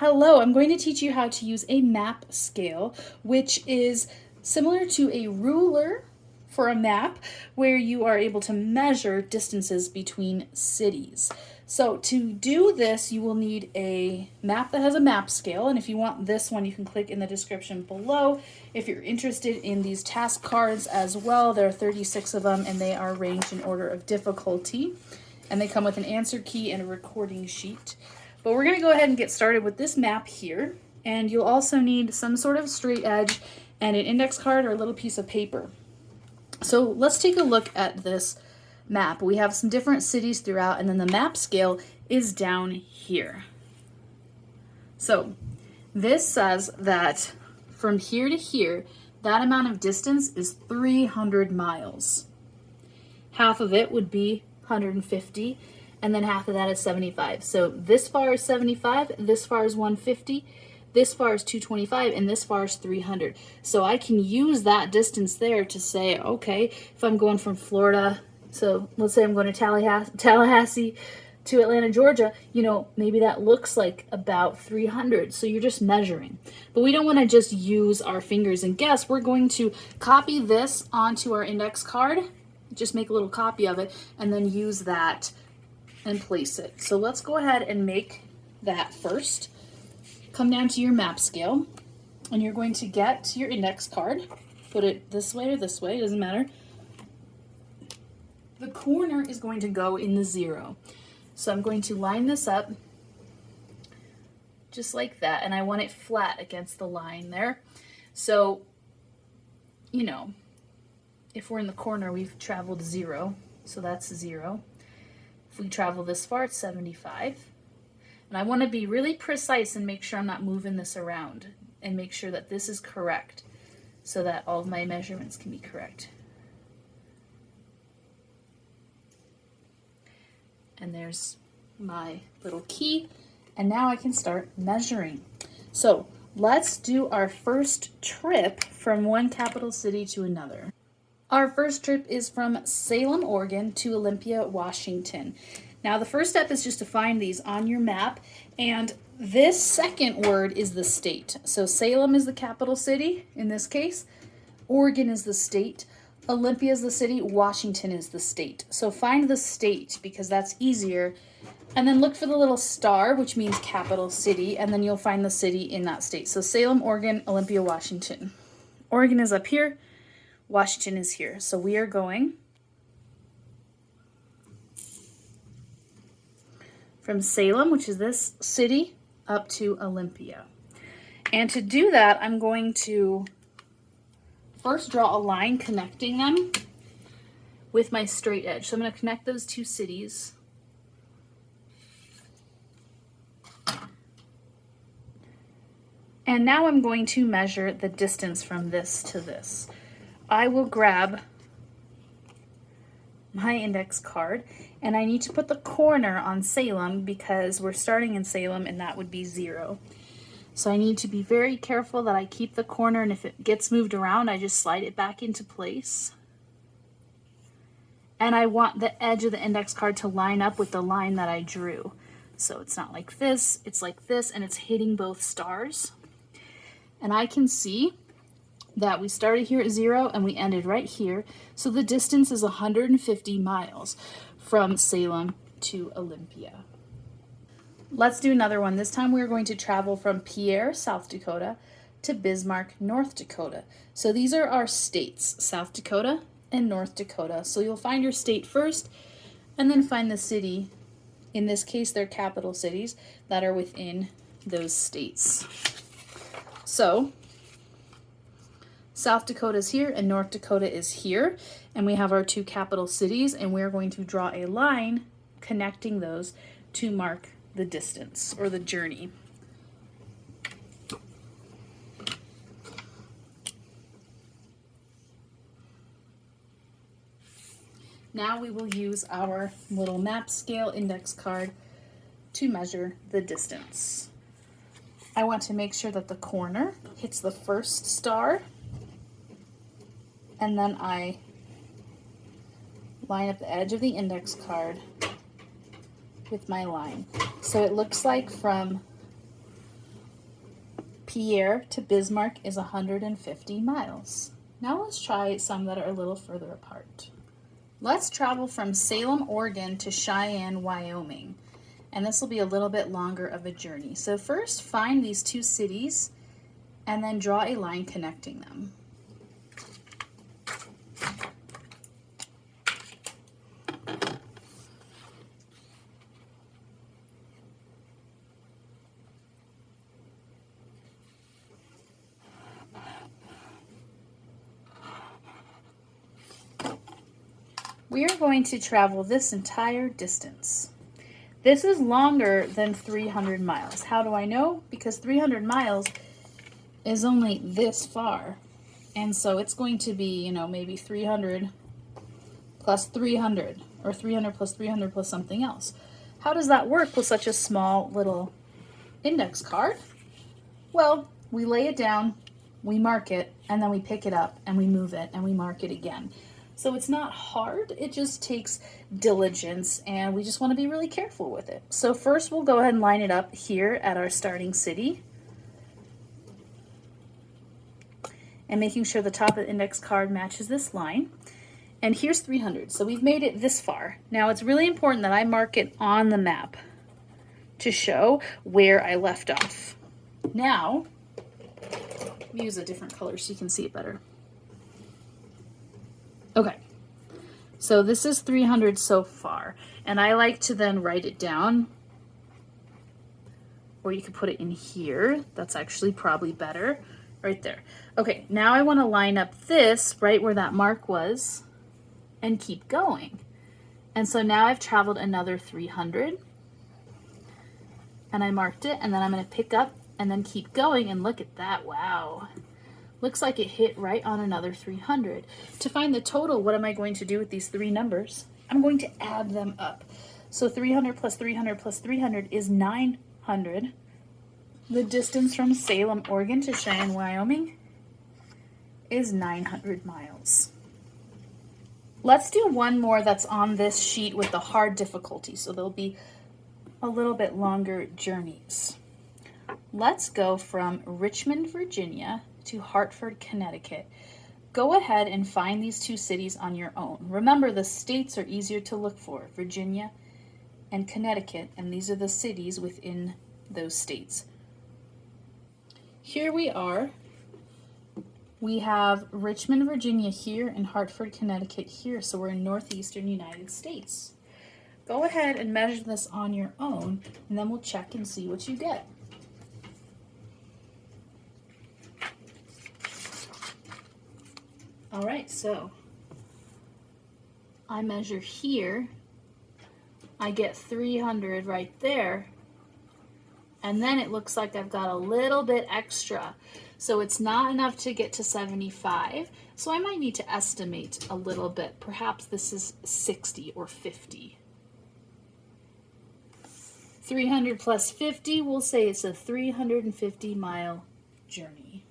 Hello, I'm going to teach you how to use a map scale, which is similar to a ruler for a map where you are able to measure distances between cities. So to do this, you will need a map that has a map scale, and if you want this one, you can click in the description below. If you're interested in these task cards as well, there are 36 of them, and they are arranged in order of difficulty, and they come with an answer key and a recording sheet. But we're going to go ahead and get started with this map here, and you'll also need some sort of straight edge and an index card or a little piece of paper. So let's take a look at this map. We have some different cities throughout, and then the map scale is down here. So this says that from here to here, that amount of distance is 300 miles. Half of it would be 150, and then half of that is 75. So this far is 75, this far is 150, this far is 225, and this far is 300. So I can use that distance there to say, okay, if I'm going from Florida, so let's say I'm going to Tallahassee to Atlanta, Georgia, maybe that looks like about 300. So you're just measuring. But we don't want to just use our fingers and guess. We're going to copy this onto our index card, just make a little copy of it, and then use that and place it. So let's go ahead and make that first. Come down to your map scale, and you're going to get your index card. Put it this way or this way, doesn't matter. The corner is going to go in the 0. So I'm going to line this up just like that, and I want it flat against the line there. So, if we're in the corner, we've traveled 0, so that's 0. If we travel this far, it's 75. And I want to be really precise and make sure I'm not moving this around and make sure that this is correct so that all of my measurements can be correct. And there's my little key. And now I can start measuring. So let's do our first trip from one capital city to another. Our first trip is from Salem, Oregon to Olympia, Washington. Now the first step is just to find these on your map, and this second word is the state. So Salem is the capital city in this case, Oregon is the state, Olympia is the city, Washington is the state. So find the state because that's easier, and then look for the little star, which means capital city, and then you'll find the city in that state. So Salem, Oregon, Olympia, Washington. Oregon is up here, Washington is here. So we are going from Salem, which is this city, up to Olympia. And to do that, I'm going to first draw a line connecting them with my straight edge. So I'm going to connect those two cities. And now I'm going to measure the distance from this to this. I will grab my index card, and I need to put the corner on Salem because we're starting in Salem and that would be 0. So I need to be very careful that I keep the corner, and if it gets moved around, I just slide it back into place. And I want the edge of the index card to line up with the line that I drew. So it's not like this, it's like this, and it's hitting both stars. And I can see that we started here at 0 and we ended right here. So the distance is 150 miles from Salem to Olympia. Let's do another one. This time we're going to travel from Pierre, South Dakota to Bismarck, North Dakota. So these are our states, South Dakota and North Dakota. So you'll find your state first and then find the city. In this case, they're capital cities that are within those states. So South Dakota is here and North Dakota is here, and we have our two capital cities, and we're going to draw a line connecting those to mark the distance or the journey. Now we will use our little map scale index card to measure the distance. I want to make sure that the corner hits the first star, and then I line up the edge of the index card with my line. So it looks like from Pierre to Bismarck is 150 miles. Now let's try some that are a little further apart. Let's travel from Salem, Oregon to Cheyenne, Wyoming. And this will be a little bit longer of a journey. So first, find these two cities and then draw a line connecting them. We are going to travel this entire distance. This is longer than 300 miles. How do I know? Because 300 miles is only this far. And so it's going to be, you know, maybe 300 plus 300, or 300 plus 300 plus something else. How does that work with such a small little index card? Well, we lay it down, we mark it, and then we pick it up and we move it and we mark it again. So it's not hard, it just takes diligence, and we just want to be really careful with it. So first we'll go ahead and line it up here at our starting city. And making sure the top of the index card matches this line. And here's 300, so we've made it this far. Now it's really important that I mark it on the map to show where I left off. Now, let me use a different color so you can see it better. Okay, so this is 300 so far, and I like to then write it down, or you could put it in here. That's actually probably better, right there. Okay, now I want to line up this right where that mark was and keep going. And so now I've traveled another 300, and I marked it, and then I'm going to pick up and then keep going, and look at that, wow. Looks like it hit right on another 300. To find the total, what am I going to do with these three numbers? I'm going to add them up. So 300 plus 300 plus 300 is 900. The distance from Salem, Oregon to Cheyenne, Wyoming is 900 miles. Let's do one more that's on this sheet with the hard difficulty, so there'll be a little bit longer journeys. Let's go from Richmond, Virginia to Hartford, Connecticut. Go ahead and find these two cities on your own. Remember, the states are easier to look for, Virginia and Connecticut, and these are the cities within those states. Here we are. We have Richmond, Virginia here and Hartford, Connecticut here, so we're in northeastern United States. Go ahead and measure this on your own, and then we'll check and see what you get. All right, so I measure here, I get 300 right there, and then it looks like I've got a little bit extra. So it's not enough to get to 75, so I might need to estimate a little bit. Perhaps this is 60 or 50. 300 plus 50, we'll say it's a 350-mile journey.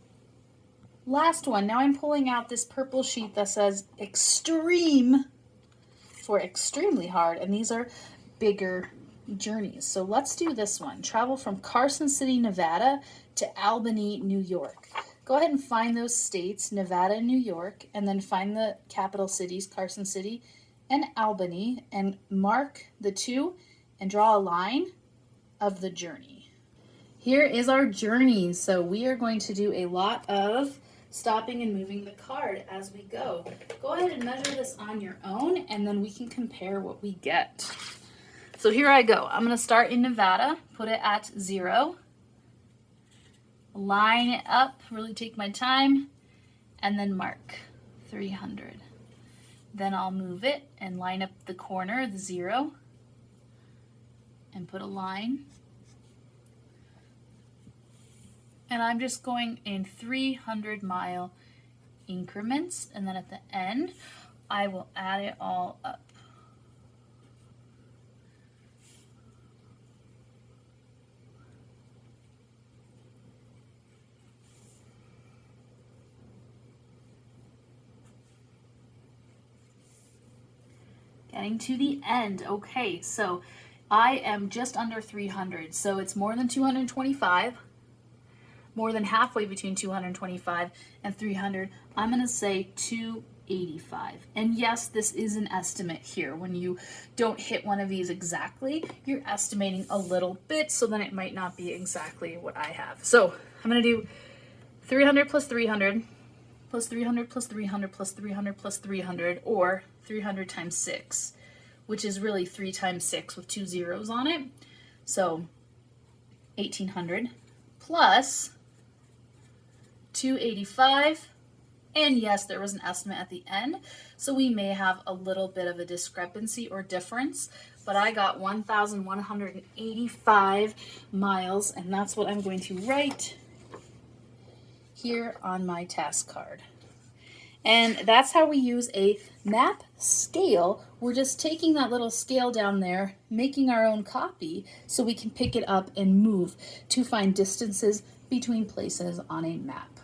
Last one. Now I'm pulling out this purple sheet that says extreme for extremely hard, and these are bigger journeys. So let's do this one. Travel from Carson City, Nevada to Albany, New York. Go ahead and find those states, Nevada and New York, and then find the capital cities, Carson City and Albany, and mark the two and draw a line of the journey. Here is our journey. So we are going to do a lot of stopping and moving the card as we go. Go ahead and measure this on your own, and then we can compare what we get. So here I go. I'm going to start in Nevada, put it at 0, line it up, really take my time, and then mark 300. Then I'll move it and line up the corner, the 0, and put a line. And I'm just going in 300-mile increments, and then at the end, I will add it all up. Getting to the end. Okay, so I am just under 300, so it's more than 225. more than halfway between 225 and 300, I'm going to say 285. And yes, this is an estimate here. When you don't hit one of these exactly, you're estimating a little bit, so then it might not be exactly what I have. So I'm going to do 300 plus 300 plus 300 plus 300 plus 300 plus 300, or 300 times 6, which is really 3 times 6 with 2 zeros on it. So 1800 plus 285. And yes, there was an estimate at the end, so we may have a little bit of a discrepancy or difference, but I got 1,185 miles, and that's what I'm going to write here on my task card. And that's how we use a map scale. We're just taking that little scale down there, making our own copy so we can pick it up and move to find distances between places on a map.